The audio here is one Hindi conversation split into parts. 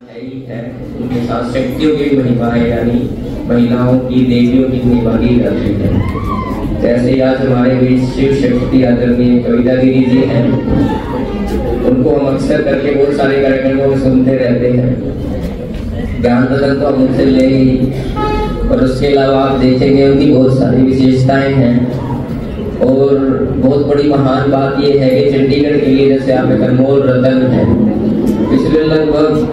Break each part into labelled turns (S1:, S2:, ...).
S1: है उनके साथ शक्तियों की महिमा है, यानी महिलाओं की देवियों की महिमा की जाती है। जैसे आज हमारे बीच शिव शक्ति आदरणीय कविता गिरी जी हैं, उनको हम अक्सर करके बहुत सारे कार्यक्रमों में सुनते रहते हैं। ज्ञान प्रदान तो हम उनसे लेंगे, और उसके अलावा आप देखेंगे उनकी बहुत सारी विशेषताएं हैं। और बहुत बड़ी महान बात यह है कि चंडीगढ़ के लिए जैसे आप एक अनमोल रतन है। पिछले लगभग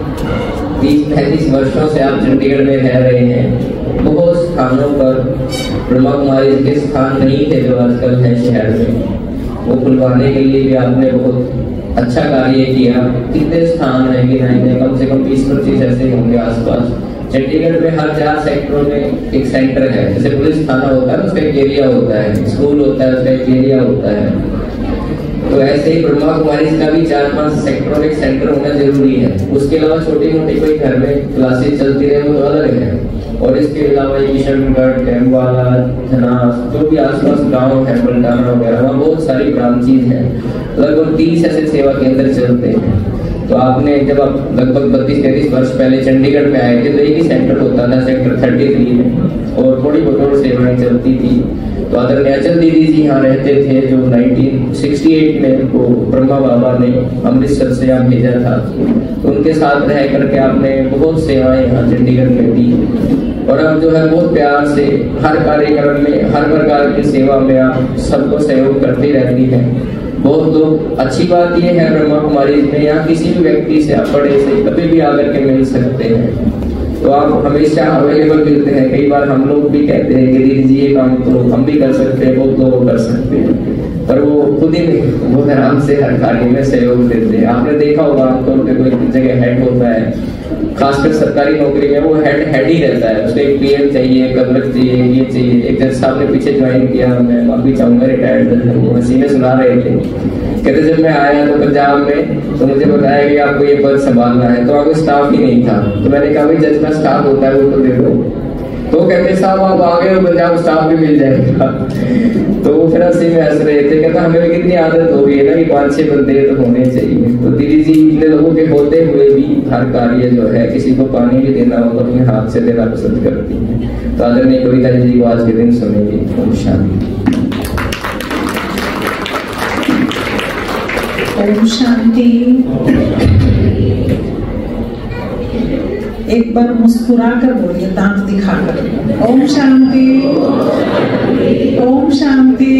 S1: 30-35 वर्षों से आप चंडीगढ़ में रह रहे हैं। बहुत स्थानों पर ब्रह्मा कुमारी के स्थान नहीं थे जो आजकल है शहर में, वो खुलवाने के लिए भी आपने बहुत अच्छा कार्य किया। कितने स्थान है कि नहीं, कम से कम 20-25 ऐसे होंगे आसपास। चंडीगढ़ में हर 4 सेक्टरों में एक सेंटर है। जैसे पुलिस थाना होता है उसका एक एरिया होता है, स्कूल होता है उसका एक एरिया होता है। तो ऐसे ही ब्रह्मा कुमारी का भी 4-5 सेक्टरों में एक सेंटर होना जरूरी है। उसके अलावा छोटी मोटी कोई घर में क्लासेस चलती रहे वो तो अलग है। और इसके अलावा किशनगढ़, कैम्बवाला, धनास, जो भी आसपास गांव है, बल्टाना वगैरह, वहाँ बहुत सारी ब्रांचेज हैं। लगभग 30 ऐसे सेवा केंद्र चलते हैं। तो आपने जब आप लगभग 32-33 वर्ष पहले चंडीगढ़ में आए थे तो एक ही सेंटर होता था, सेक्टर 33 में, और थोड़ी बहुत सेवाएं चलती थी। तो आदरणीय अचल दीदी जी यहाँ रहते थे, जो 1968 में उनको ब्रह्मा बाबा ने अमृतसर से यहाँ भेजा था। तो उनके साथ रह करके आपने बहुत सेवाएं यहाँ चंडीगढ़ में दी, और अब जो है बहुत प्यार से हर कार्यक्रम में, हर प्रकार की सेवा में आप सबको सहयोग करती रहती है। बहुत लोग, अच्छी बात यह है ब्रह्मा कुमारी में यहाँ किसी भी व्यक्ति से आप बड़े से कभी भी आकर के मिल सकते हैं। तो आप हमेशा अवेलेबल मिलते हैं। कई बार हम लोग भी कहते हैं कि दीदी जी ये काम तो हम भी कर सकते हैं, बहुत लोग कर सकते हैं, पर वो खुद ही नहीं, बहुत आराम से हर कार्य में सहयोग देते हैं। आपने देखा होगा आमतौर पर कोई जगह हेड होता है, खासकर सरकारी नौकरी में वो हेड ही रहता है। उसको एक पीएम चाहिए, कलर चाहिए, ये चाहिए। एक जज साहब ने पीछे ज्वाइन किया, मैं माफी चाहूंगा, रिटायर्ड, वो हंसी में सुना रहे थे, कहते जब मैं आया तो पंजाब में तो मुझे बताया कि आपको ये पद संभालना है, तो आपको स्टाफ ही नहीं था। तो मैंने कहा भाई जज का स्टाफ होता है वो तो दे दो। तो कहते साहब आप आ गए हो पंजाब, स्टाफ भी मिल जाएगा। तो वो फिर हंसी में हंस रहे थे, कहता हमें भी कितनी आदत हो गई है ना कि 5-6 बंदे तो होने चाहिए। तो दीदी जी इतने लोगों के होते हुए भी हर कार्य जो है, किसी को पानी भी देना हो तो अपने हाथ से देना पसंद करती है। तो आदरणीय कविता जी को आज के दिन सुनेंगे। ओम शांति।
S2: ओम शांति। एक बार मुस्कुरा कर बोलिए, दांत दिखाकर। ओम शांति, ओम शांति।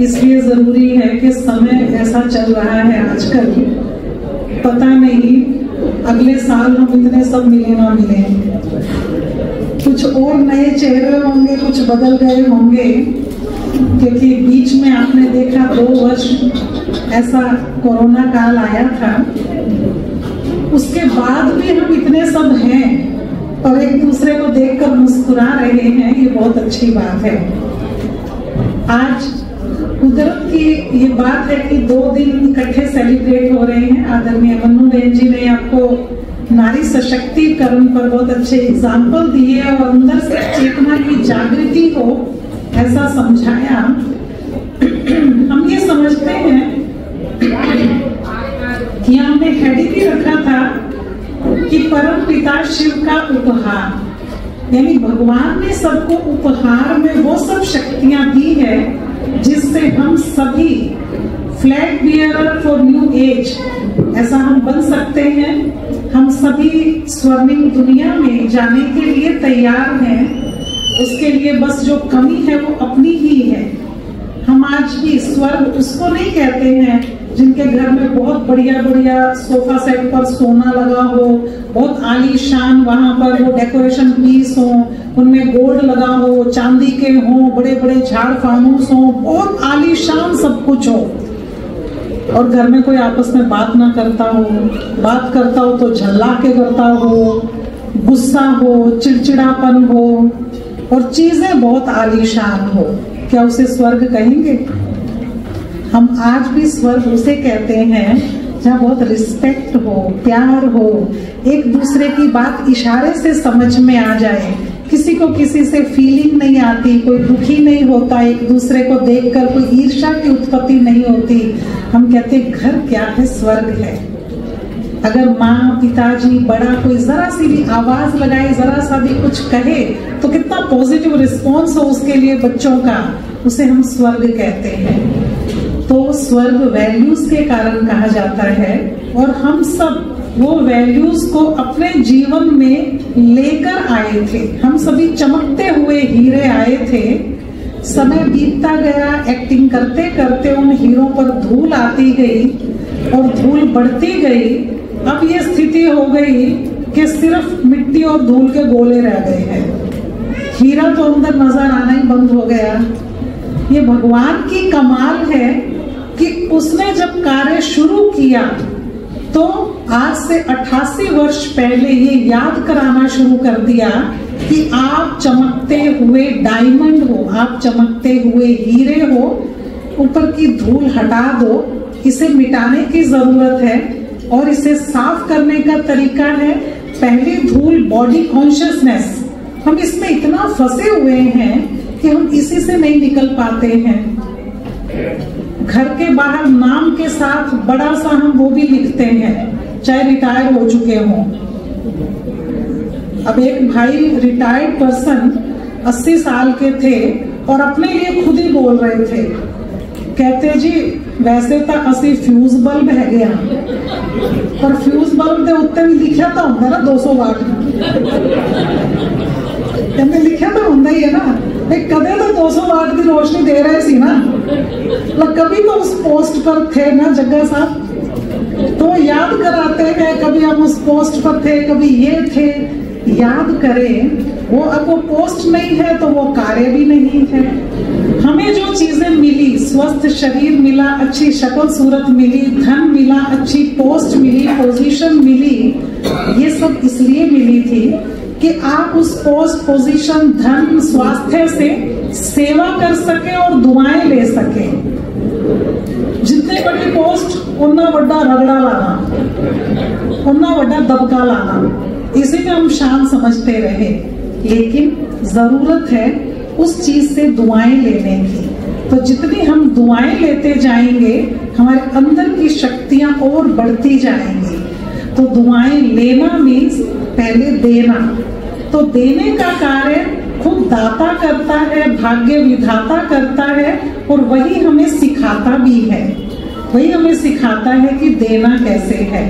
S2: इसलिए जरूरी है कि समय ऐसा चल रहा है आजकल, पता नहीं अगले साल हम इतने सब मिले ना मिले, कुछ और नए चेहरे होंगे, कुछ बदल गए होंगे। क्योंकि बीच में आपने देखा 2 वर्ष ऐसा कोरोना काल आया था, उसके बाद भी हम इतने सब हैं और एक दूसरे को देखकर मुस्कुरा रहे हैं, ये बहुत अच्छी बात है। आज कुदरत की ये बात है कि 2 दिन इकट्ठे सेलिब्रेट हो रहे हैं। आदरणीय मन्नू बहन जी ने आपको नारी सशक्तिकरण पर बहुत अच्छे एग्जाम्पल दिए और अंदर से चेतना की जागृति हो ऐसा समझाया। हम ये समझते हैं कि हमने हेडिंग भी रखा था कि परम पिता शिव का उपहार, यानी भगवान ने सबको उपहार में वो सब शक्तियां दी है जिससे हम सभी flag bearer for new age ऐसा हम बन सकते हैं। हम सभी स्वर्णिम दुनिया में जाने के लिए तैयार हैं। उसके लिए बस जो कमी है वो अपनी ही है। हम आज भी स्वर्ग उसको नहीं कहते हैं जिनके घर में बहुत बढ़िया बढ़िया सोफा सेट पर सोना लगा हो, बहुत आलीशान वहां पर वो डेकोरेशन पीस हो, उनमें गोल्ड लगा हो, चांदी के हो, बड़े बड़े झाड़ फानूस हो, बहुत आलीशान सब कुछ हो, और घर में कोई आपस में बात ना करता हो, बात करता हो तो झल्ला के करता हो, गुस्सा हो, चिड़चिड़ापन हो और चीजें बहुत आलीशान हो। क्या उसे स्वर्ग कहेंगे? हम आज भी स्वर्ग उसे कहते हैं जहाँ बहुत रिस्पेक्ट हो, प्यार हो, एक दूसरे की बात इशारे से समझ में आ जाए किसी को किसी से फीलिंग नहीं आती, कोई दुखी नहीं होता, एक दूसरे को देखकर कोई ईर्ष्या की उत्पत्ति नहीं होती। हम कहते हैं घर क्या है, स्वर्ग है। अगर माँ पिताजी बड़ा कोई जरा सी भी आवाज लगाए, जरा सा भी कुछ कहे तो कितना पॉजिटिव रिस्पॉन्स हो उसके लिए बच्चों का, उसे हम स्वर्ग कहते हैं। तो स्वर्ग वैल्यूज के कारण कहा जाता है और हम सब वो वैल्यूज को अपने जीवन में लेकर आए थे। हम सभी चमकते हुए हीरे आए थे। समय बीतता गया, एक्टिंग करते करते उन हीरों पर धूल आती गई और धूल बढ़ती गई। अब ये स्थिति हो गई कि सिर्फ मिट्टी और धूल के गोले रह गए हैं। हीरा तो अंदर नजर आना ही बंद हो गया। ये भगवान की कमाल है कि उसने जब कार्य शुरू किया तो आज से 88 वर्ष पहले ये याद कराना शुरू कर दिया कि आप चमकते हुए डायमंड हो, आप चमकते हुए हीरे हो। ऊपर की धूल हटा दो, इसे मिटाने की जरूरत है और इसे साफ करने का तरीका है पहली धूल बॉडी कॉन्शियसनेस। हम इसमें इतना फंसे हुए हैं कि हम इसी से नहीं निकल पाते हैं। घर के बाहर नाम के साथ बड़ा सा हम वो भी लिखते हैं, चाहे रिटायर हो चुके हों। अब एक भाई रिटायर्ड पर्सन 80 साल के थे और अपने लिए खुद ही बोल रहे थे, कहते जी वैसे तो असी फ्यूज बल्ब है गया, पर फ्यूज बल्ब के उत्ते भी लिखा तो होंगे ना 200 वाट, कहते लिखा तो होंगे ही है ना, कदे तो 200 वाट की रोशनी दे रहे सी ना, कभी तो उस पोस्ट पर थे ना जग्गा साहब, तो याद कराते हैं कभी हम उस पोस्ट पर थे, कभी ये थे। याद करें, वो अब वो पोस्ट नहीं है तो वो कार्य भी नहीं है। हमें जो चीजें मिली, स्वस्थ शरीर मिला, अच्छी शक्ल सूरत मिली, धन मिला, अच्छी पोस्ट मिली, पोजीशन मिली, ये सब इसलिए मिली थी कि आप उस पोस्ट, पोजीशन, धन, स्वास्थ्य से सेवा कर सके और दुआएं ले सके। जितने बड़ी पोस्ट उतना बड़ा रगड़ा लाना, उतना बड़ा दबका लाना, इसी में हम शान समझते रहे। लेकिन जरूरत है उस चीज से दुआएं लेने की। तो जितनी हम दुआएं लेते जाएंगे हमारे अंदर की शक्तियां और बढ़ती जाएंगी। तो दुआएं लेना मीन्स पहले देना। तो देने का कार्य खुद दाता करता है, भाग्य विधाता करता है और वही हमें सिखाता भी है। वही हमें सिखाता है कि देना कैसे है।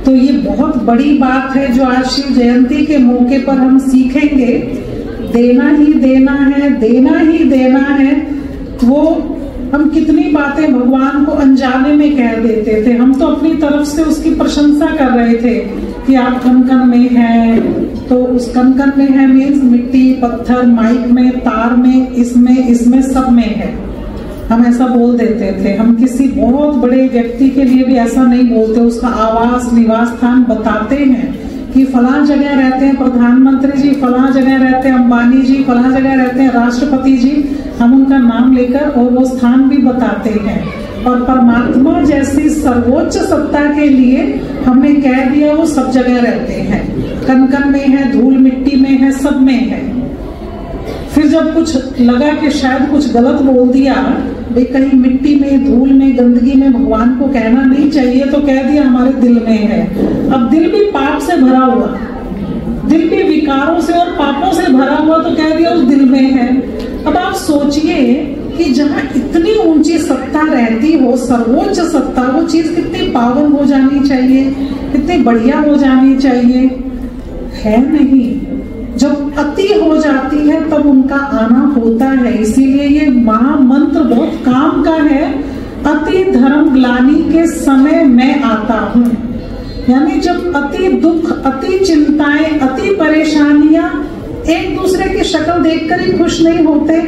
S2: तो ये बहुत बड़ी बात है जो आज शिव जयंती के मौके पर हम सीखेंगे। देना ही देना है, देना ही देना है। वो हम कितनी बातें भगवान को अनजाने में कह देते थे। हम तो अपनी तरफ से उसकी प्रशंसा कर रहे थे कि आप कन कन में हैं, तो उस कन कन में है मीन्स मिट्टी, पत्थर, माइक में, तार में, इसमें सब में है। हम ऐसा बोल देते थे। हम किसी बहुत बड़े व्यक्ति के लिए भी ऐसा नहीं बोलते, उसका आवास, निवास स्थान बताते हैं कि फला जगह रहते हैं प्रधानमंत्री जी, फला जगह रहते हैं अंबानी जी, फला जगह रहते हैं राष्ट्रपति जी। हम उनका नाम लेकर और वो स्थान भी बताते हैं। और परमात्मा जैसी सर्वोच्च सत्ता के लिए हमने कह दिया वो सब जगह रहते हैं, कन कन में है, धूल मिट्टी में है, सब में है। फिर जब कुछ लगा कि शायद कुछ गलत बोल दिया, भाई कहीं मिट्टी में, धूल में, गंदगी में भगवान को कहना नहीं चाहिए, तो कह दिया हमारे दिल में है। अब दिल भी पाप से भरा हुआ, दिल भी विकारों से और पापों से भरा हुआ, तो कह दिया उस दिल में है। अब आप सोचिए कि जहाँ इतनी ऊंची सत्ता रहती हो, सर्वोच्च सत्ता, वो चीज कितनी पावन हो जानी चाहिए, कितनी बढ़िया हो जानी चाहिए, है नहीं। जब अति हो जाती है तब उनका आना होता है। इसीलिए ये महामंत्र बहुत काम का है। अति धर्म ग्लानि के समय मैं आता हूँ। यानी जब अति दुख, अति चिंताएं, अति परेशानियां, एक दूसरे की शक्ल देखकर ही खुश नहीं होते,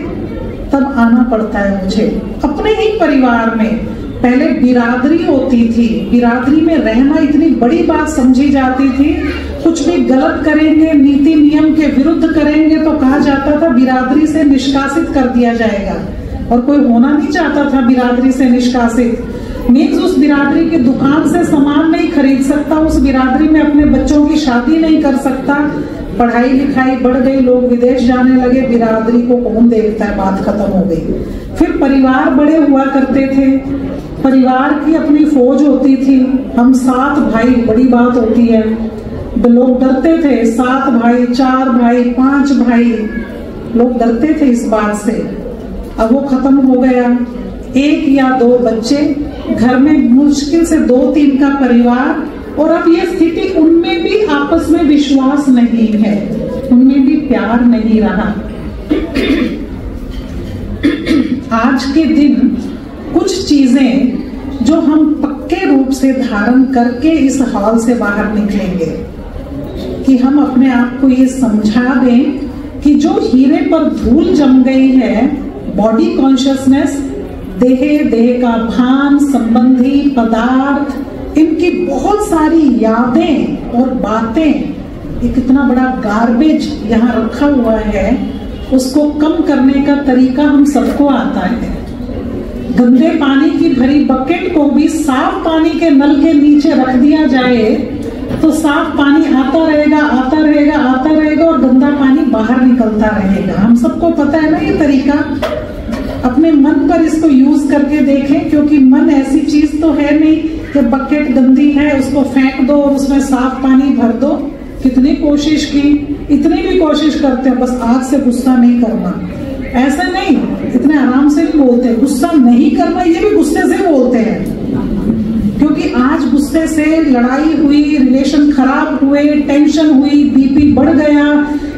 S2: तब आना पड़ता है मुझे। अपने ही परिवार में पहले बिरादरी होती थी, बिरादरी में रहना इतनी बड़ी बात समझी जाती थी। कुछ भी गलत करेंगे, नीति नियम के विरुद्ध करेंगे तो कहा जाता था बिरादरी से निष्कासित कर दिया जाएगा, और कोई होना नहीं चाहता था बिरादरी से निष्कासित। मीन्स उस बिरादरी की दुकान से सामान नहीं खरीद सकता, उस बिरादरी में अपने बच्चों की शादी नहीं कर सकता, पढ़ाई लिखाई बढ़ गई, लोग विदेश जाने लगे, बिरादरी को कौन देखता है, बात खत्म हो गई। फिर परिवार बड़े हुआ करते थे, परिवार की अपनी फौज होती थी। हम 7 भाई, बड़ी बात होती है, लोग डरते थे, 7 भाई, 4 भाई, 5 भाई, लोग डरते थे इस बात से। अब वो खत्म हो गया, 1 या 2 बच्चे, घर में मुश्किल से 2-3 का परिवार, और अब ये स्थिति, उनमें भी आपस में विश्वास नहीं है, उनमें भी प्यार नहीं रहा। आज के दिन कुछ चीजें जो हम पक्के रूप से धारण करके इस हाल से बाहर निकलेंगे, कि हम अपने आप को ये समझा दें कि जो हीरे पर धूल जम गई है, बॉडी कॉन्शियसनेस, देह का भान, संबंधी पदार्थ, इनकी बहुत सारी यादें और बातें, एक इतना बड़ा गार्बेज यहाँ रखा हुआ है, उसको कम करने का तरीका हम सबको आता है। गंदे पानी की भरी बकेट को भी साफ पानी के नल के नीचे रख दिया जाए तो साफ पानी आता रहेगा, आता रहेगा, आता रहेगा, और गंदा पानी बाहर निकलता रहेगा। हम सबको पता है ना ये तरीका। अपने मन पर इसको यूज करके देखें, क्योंकि मन ऐसी चीज तो है नहीं कि बकेट गंदी है उसको फेंक दो और उसमें साफ पानी भर दो। कितनी कोशिश की, इतनी भी कोशिश करते हैं, बस आज से गुस्सा नहीं करना, ऐसा नहीं, इतने आराम से भी बोलते हैं गुस्सा नहीं करना, ये भी गुस्से से बोलते हैं, क्योंकि आज गुस्से से लड़ाई हुई, रिलेशन खराब हुए, टेंशन हुई, बीपी बढ़ गया,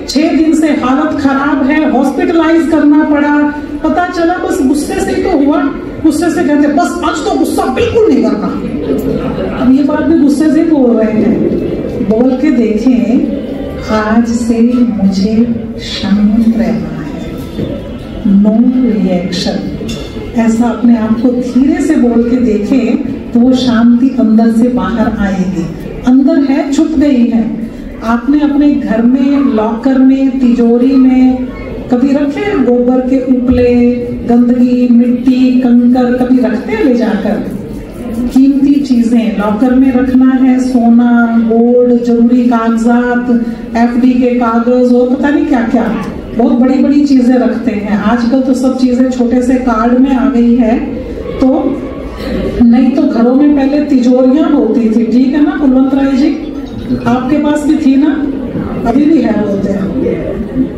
S2: 6 दिन से हालत खराब है, हॉस्पिटलाइज करना पड़ा, पता चला बस गुस्से से तो हुआ। गुस्से से कहते बस आज तो गुस्सा बिल्कुल नहीं करना। अब ये बात भी गुस्से से बोल रहे हैं। बोल के देखें, आज से मुझे शांत रहना है, नो रिएक्शन। ऐसा अपने आप को धीरे से बोल के देखें तो वो शांति अंदर से बाहर आएगी। अंदर है, छुप गई है। आपने अपने घर में, लॉकर में, तिजोरी में कभी रखे गोबर के उपले, गंदगी, मिट्टी, कंकर कभी रखते हैं ले जाकर? कीमती चीजें लॉकर में रखना है, सोना, गोल्ड, जरूरी कागजात, FD के कागज और पता नहीं क्या क्या, बहुत बड़ी बड़ी चीजें रखते हैं। आजकल तो सब चीजें छोटे से कार्ड में आ गई है, तो नहीं तो घरों में पहले तिजोरियां होती थी, ठीक है ना कुलवंत राय जी? आपके पास भी थी ना? अभी भी है, बोलते हैं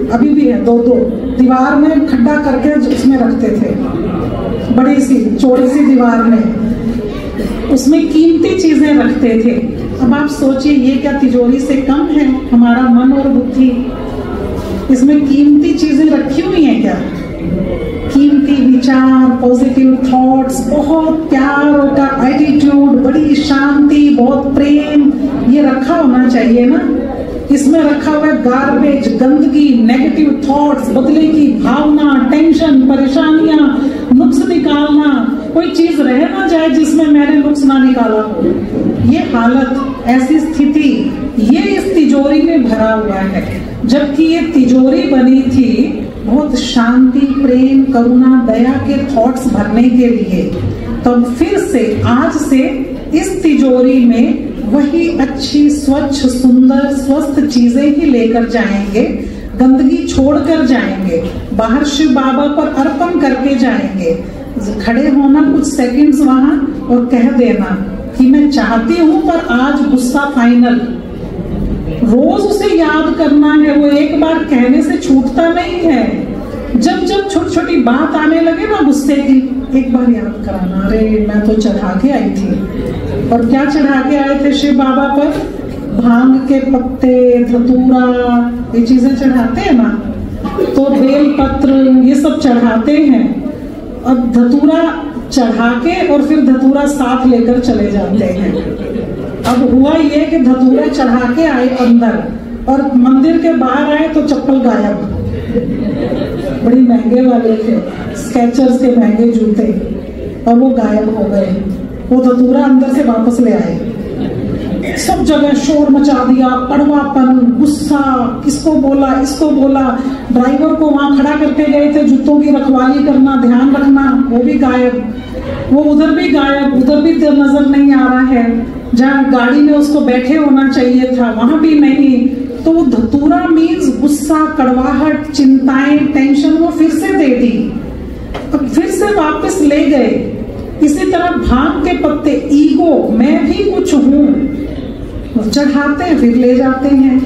S2: अभी भी है, 2-2 दीवार में खड्डा करके उसमें रखते थे, बड़ी सी चौड़ी सी दीवार में, उसमें कीमती चीजें रखते थे। अब आप सोचिए, ये क्या तिजोरी से कम है हमारा मन और बुद्धि? इसमें कीमती चीजें रखी हुई हैं क्या? कीमती विचार, पॉजिटिव थॉट्स, बहुत प्यार का एटीट्यूड, बड़ी शांति, बहुत प्रेम, ये रखा होना चाहिए ना। इसमें रखा हुआ है गार्बेज, गंदगी, नेगेटिव थॉट्स, बदले की भावना, टेंशन, परेशानियां, नुक्स निकालना, कोई चीज रह ना जाए जिसमें मैंने नुक्स ना निकाला हो। ये हालत, ऐसी स्थिति, ये इस तिजोरी में भरा हुआ है। जबकि ये तिजोरी बनी थी बहुत शांति, प्रेम, करुणा, दया के थॉट्स भरने के लिए। तो फिर से आज से इस तिजोरी में वही अच्छी, स्वच्छ, सुंदर, स्वस्थ चीजें ही लेकर जाएंगे, गंदगी छोड़कर जाएंगे, बाहर शिव बाबा पर अर्पण करके जाएंगे। खड़े होना कुछ सेकंड्स वहां और कह देना कि मैं चाहती हूं पर आज गुस्सा फाइनल। रोज उसे याद करना है, वो एक बार कहने से छूटता नहीं है। जब जब छोटी छोटी बात आने लगे ना गुस्से की, एक बार याद कराना, अरे मैं तो चढ़ा के आई थी। और क्या चढ़ा के आए थे शिव बाबा पर? भांग के पत्ते, धतूरा, ये चीजें चढ़ाते हैं ना, तो बेल पत्र, ये सब चढ़ाते हैं। अब धतूरा चढ़ा के और फिर धतूरा साथ लेकर चले जाते हैं। अब हुआ ये कि धतूरा चढ़ा के आए अंदर और मंदिर के बाहर आए तो चप्पल गायब। बड़ी महंगे वाले थे, स्केचर्स के महंगे जूते, और वो गायब हो गए। वो धतूरा अंदर से वापस ले आए। सब जगह शोर मचा दिया, कड़वापन, गुस्सा, किसको बोला, इसको बोला। ड्राइवर को वहां खड़ा करके गए थे जूतों की रखवाली करना, ध्यान रखना, वो भी गायब। वो उधर भी गायब, उधर भी नजर नहीं आ रहा है। जहाँ गाड़ी में उसको बैठे होना चाहिए था वहां भी नहीं। तो वो धतूरा मीन्स गुस्सा, कड़वाहट, चिंताएं, टेंशन वो फिर से दे दी, अब फिर से वापस ले गए। इसी तरह भांग के पत्ते, ईगो, मैं भी कुछ हूं, चढ़ाते हैं फिर ले जाते हैं।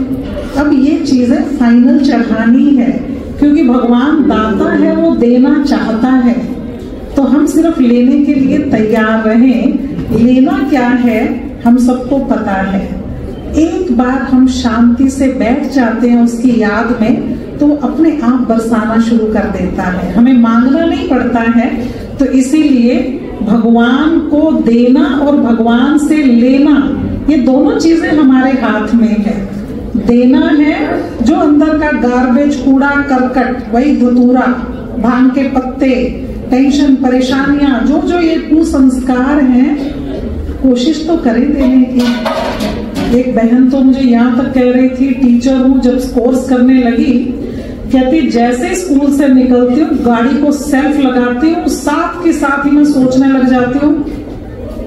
S2: अब ये चीजें फाइनल चढ़ानी है, क्योंकि भगवान दाता है, वो देना चाहता है, तो हम सिर्फ लेने के लिए तैयार रहें। लेना क्या है हम सबको पता है। एक बार हम शांति से बैठ जाते हैं उसकी याद में, तो अपने आप बरसाना शुरू कर देता है, हमें मांगना नहीं पड़ता है। तो इसीलिए भगवान को देना और भगवान से लेना, ये दोनों चीजें हमारे हाथ में है। देना है जो अंदर का गार्बेज, कूड़ा करकट, वही धतूरा, भांग के पत्ते, टेंशन, परेशानियां, जो जो ये कुसंस्कार हैं, कोशिश तो करें देने की। एक बहन तो मुझे यहाँ तक कह रही थी, टीचर हूँ, जब कोर्स करने लगी, कहती जैसे स्कूल से निकलती हूँ गाड़ी को सेल्फ लगाती हूँ, साथ के साथ ही मैं सोचने लग जाती हूँ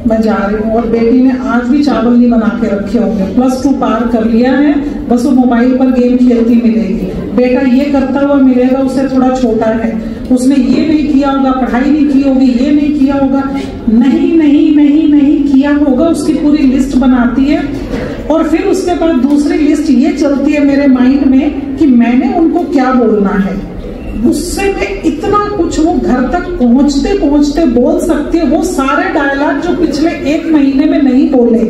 S2: मैं जा रही हूँ। और बेटी ने आज भी चावल नहीं बना के रखे होंगे, +2 पार कर लिया है, बस वो मोबाइल पर गेम खेलती मिलेगी। बेटा ये करता हुआ मिलेगा, उससे थोड़ा छोटा है, उसने ये नहीं किया होगा, पढ़ाई नहीं की होगी, ये नहीं किया होगा, नहीं नहीं नहीं नहीं किया होगा, उसकी पूरी लिस्ट बनाती है। और फिर उसके बाद दूसरी लिस्ट ये चलती है मेरे माइंड में कि मैंने उनको क्या बोलना है। गुस्से में इतना कुछ वो घर तक पहुंचते पहुंचते बोल सकती है, वो सारे डायलॉग जो पिछले 1 महीने में नहीं बोले,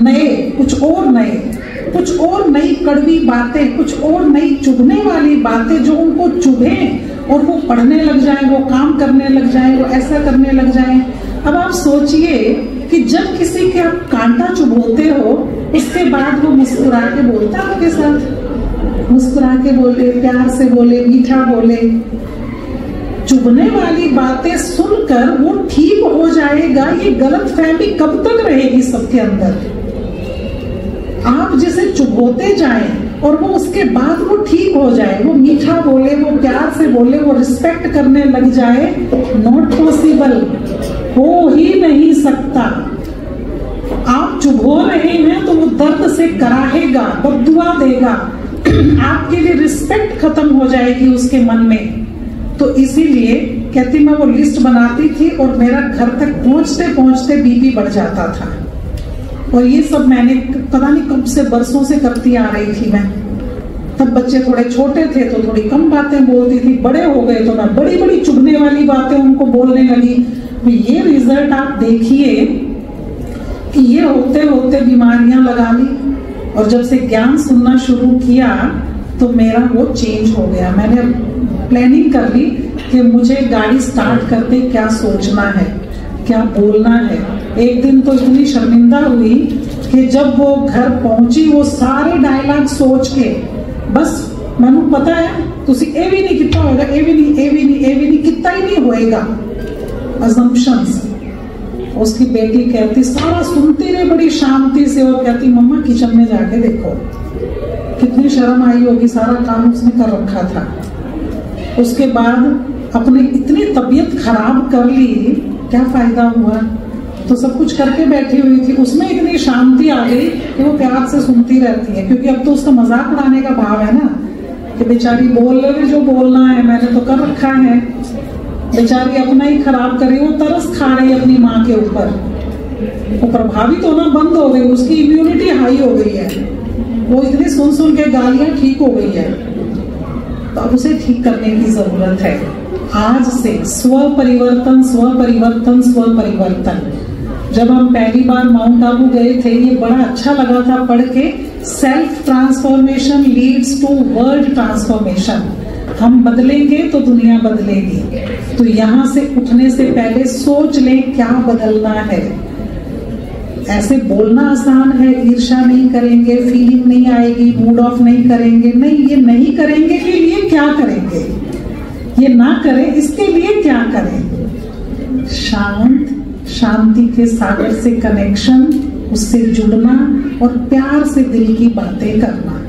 S2: नए, कुछ और नई कड़वी बातें, कुछ और नई चुभने वाली बातें जो उनको चुभे और वो पढ़ने लग जाए, वो काम करने लग जाए, वो ऐसा करने लग जाए। अब आप सोचिए कि जब किसी के आप कांटा चुभोते हो, उसके बाद वो मुस्कुरा के बोलता है आपके साथ, मुस्कुरा के बोले, प्यार से बोले, मीठा बोले। चुभने वाली बातें सुनकर वो ठीक हो जाएगा, ये गलतफहमी कब तक रहेगी सबके अंदर। आप जिसे चुभोते जाएं और वो उसके बाद वो ठीक हो जाए, वो मीठा बोले, वो प्यार से बोले, वो रिस्पेक्ट करने लग जाए, नॉट पॉसिबल, हो ही नहीं सकता। आप चुभो रहे हैं तो वो दर्द से कराहेगा, बद्दुआ देगा, आपके लिए रिस्पेक्ट खत्म हो जाएगी उसके मन में। तो इसीलिए कहती मैं वो लिस्ट बनाती थी और मेरा घर तक पहुंचते पहुंचते बीपी बढ़ जाता था। और ये सब मैंने पता नहीं कब से, बरसों से करती आ रही थी मैं। तब बच्चे थोड़े छोटे थे तो थोड़ी कम बातें बोलती थी, बड़े हो गए तो मैं बड़ी बड़ी चुभने वाली बातें उनको बोलने लगी। ये रिजल्ट आप देखिए कि ये होते होते बीमारियां लगा ली। और जब से ज्ञान सुनना शुरू किया तो मेरा वो चेंज हो गया। मैंने प्लानिंग कर ली कि मुझे गाड़ी स्टार्ट करते क्या सोचना है, क्या बोलना है। एक दिन तो इतनी शर्मिंदा हुई कि जब वो घर पहुंची, वो सारे डायलॉग सोच के, बस मनु पता है तुसी ए भी नहीं कितना होगा, ए भी नहीं कितना ही नहीं होएगा, असम्पशंस। उसकी बेटी कहती सारा सुनती रही बड़ी शांति से और कहती मम्मा किचन में जाके देखो, कितनी शर्म आई होगी, सारा काम उसने कर रखा था। उसके बाद अपने इतनी तबीयत खराब कर ली, क्या फायदा हुआ, तो सब कुछ करके बैठी हुई थी, उसमें इतनी शांति आ गई कि वो प्यार से सुनती रहती है। क्योंकि अब तो उसका मजाक उड़ाने का भाव है ना कि बेचारी बोल रही जो बोलना है, मैंने तो कर रखा है, बेचारी अपना ही खराब कर रही, वो तरस खा रही अपनी माँ के ऊपर, वो प्रभावित होना बंद हो गई, उसकी इम्यूनिटी हाई हो गई है, वो इतनी सुन के गालियां ठीक हो गई है। तो अब उसे ठीक करने की जरूरत है। आज से स्व परिवर्तन, स्व परिवर्तन, स्व परिवर्तन। जब हम पहली बार माउंट आबू गए थे, ये बड़ा अच्छा लगा था पढ़ के, self transformation leads to world transformation. हम बदलेंगे तो दुनिया बदलेगी। तो यहाँ से उठने से पहले सोच लें क्या बदलना है। ऐसे बोलना आसान है, ईर्ष्या नहीं करेंगे, फीलिंग नहीं आएगी, मूड ऑफ नहीं करेंगे, नहीं ये नहीं करेंगे के लिए क्या करेंगे, ये ना करें इसके लिए क्या करें। शांति के सागर से कनेक्शन, उससे जुड़ना और प्यार से दिल की बातें करना।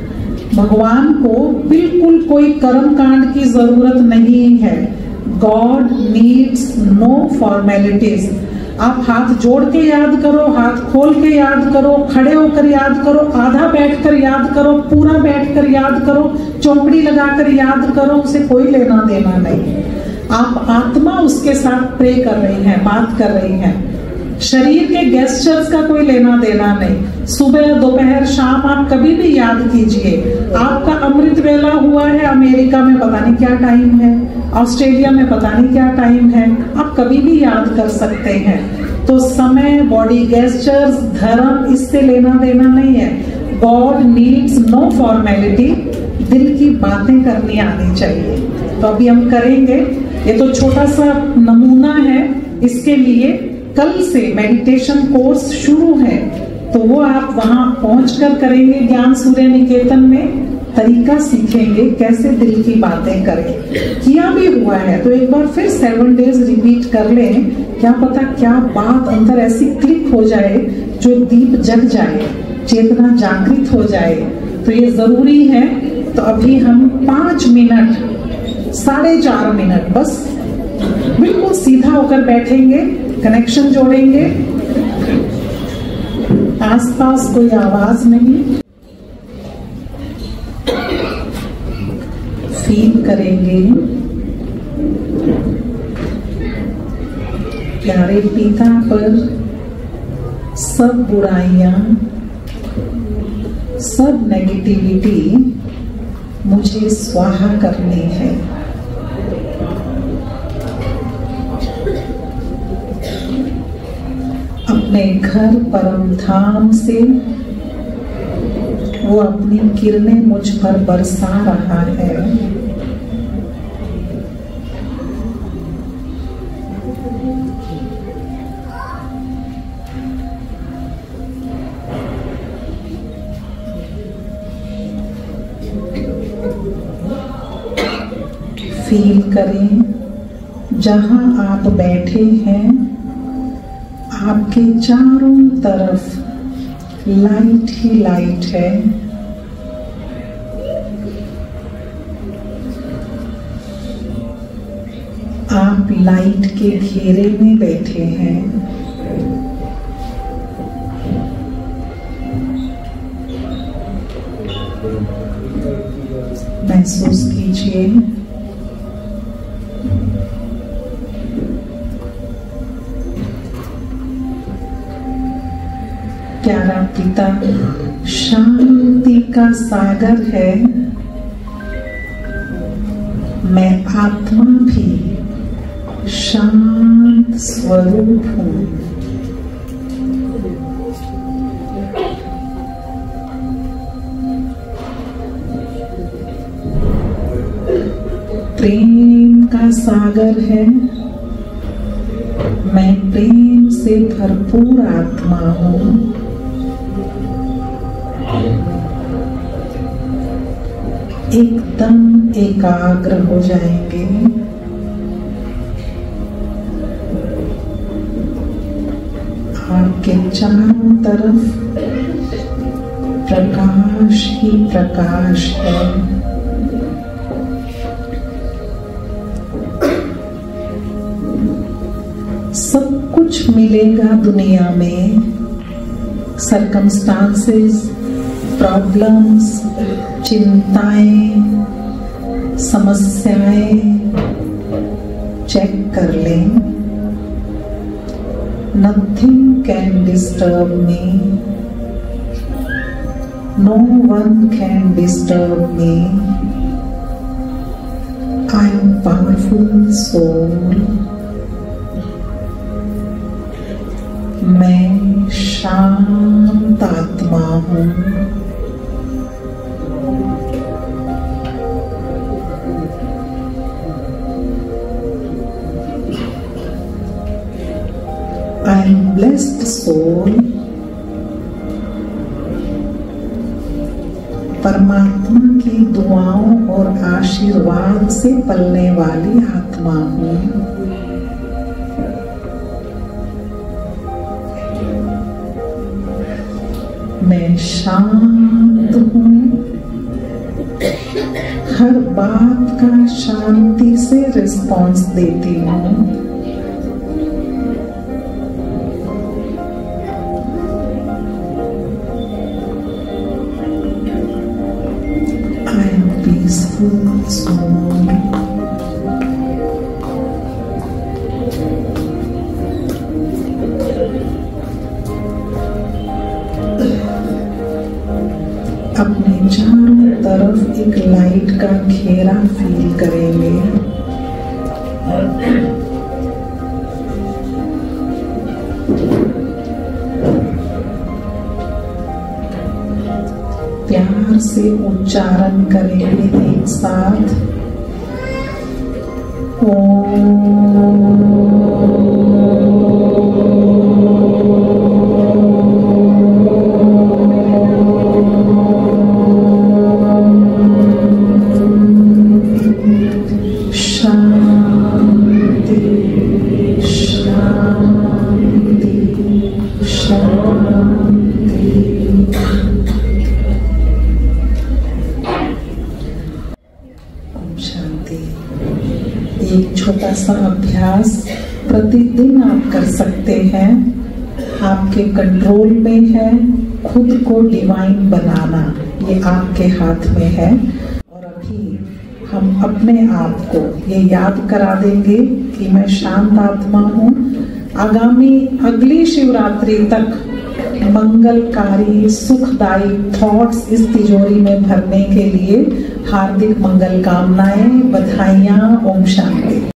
S2: भगवान को बिल्कुल कोई कर्म कांड की जरूरत नहीं है। God needs no formalities. आप हाथ जोड़ के याद करो, हाथ खोल के याद करो, खड़े होकर याद करो, आधा बैठकर याद करो, पूरा बैठकर याद करो, चौकड़ी लगाकर याद करो, उसे कोई लेना देना नहीं। आप आत्मा उसके साथ प्रे कर रही हैं, बात कर रही हैं। शरीर के गेस्चर्स का कोई लेना देना नहीं। सुबह दोपहर शाम आप कभी भी याद कीजिए। आपका अमृत वेला हुआ है, अमेरिका में पता नहीं क्या टाइम है, ऑस्ट्रेलिया में पता नहीं क्या टाइम है, आप कभी भी याद कर सकते हैं। तो समय, बॉडी गेस्चर्स, धर्म, इससे लेना देना नहीं है। गॉड नीड्स नो फॉर्मेलिटी, दिल की बातें करनी आनी चाहिए। तो अभी हम करेंगे, ये तो छोटा सा नमूना है। इसके लिए कल से मेडिटेशन कोर्स शुरू है, तो वो आप वहां पहुंचकर करेंगे। ज्ञान सूर्य निकेतन में तरीका सीखेंगे कैसे दिल की बातें करें। किया भी हुआ है तो एक बार फिर 7 डेज रिपीट कर लें, क्या पता क्या बात अंदर ऐसी क्लिक हो जाए जो दीप जग जाए, चेतना जागृत हो जाए। तो ये जरूरी है। तो अभी हम 5 मिनट, 4.5 मिनट बस बिल्कुल सीधा होकर बैठेंगे, कनेक्शन जोड़ेंगे, आसपास कोई आवाज नहीं, फील करेंगे प्यारे पिता पर सब बुराइयां, सब नेगेटिविटी मुझे स्वाहा करनी है। अपने घर परम धाम से वो अपनी किरणें मुझ पर बरसा रहा है। फील करें जहां आप बैठे हैं, आपके चारों तरफ लाइट ही लाइट है। आप लाइट के घेरे में बैठे हैं। महसूस कीजिए प्यारा पिता शांति का सागर है। मैं आत्मा भी शांत स्वरूप हूँ। प्रेम का सागर है। मैं प्रेम से भरपूर आत्मा हूँ। एकदम एकाग्र हो जाएंगे। आपके चारों तरफ प्रकाश ही प्रकाश है। सब कुछ मिलेगा दुनिया में, सर्कमस्टांसेस, प्रॉब्लम्स, चिंताएं, समस्याएं चेक कर लें। Nothing can disturb me. No one can disturb me. I am powerful soul. मैं शांत आत्मा हूँ। I am blessed soul. परमात्मा की दुआओं और आशीर्वाद से पलने वाली आत्मा हूँ। मैं शांत हूँ। हर बात का शांति से रिस्पॉन्स देती हूँ। अपने चारों तरफ एक लाइट का घेरा फील करेंगे। प्यार से उच्चारण करेंगे एक साथ, एक छोटा सा अभ्यास प्रतिदिन आप कर सकते हैं। आपके कंट्रोल में है खुद को डिवाइन बनाना, ये आपके हाथ में है। और अभी हम अपने आप को ये याद करा देंगे कि मैं शांत आत्मा हूँ। आगामी अगली शिवरात्रि तक मंगलकारी सुखदायी थॉट्स इस तिजोरी में भरने के लिए हार्दिक मंगल कामनाएं, बधाइयां। ओम शांति।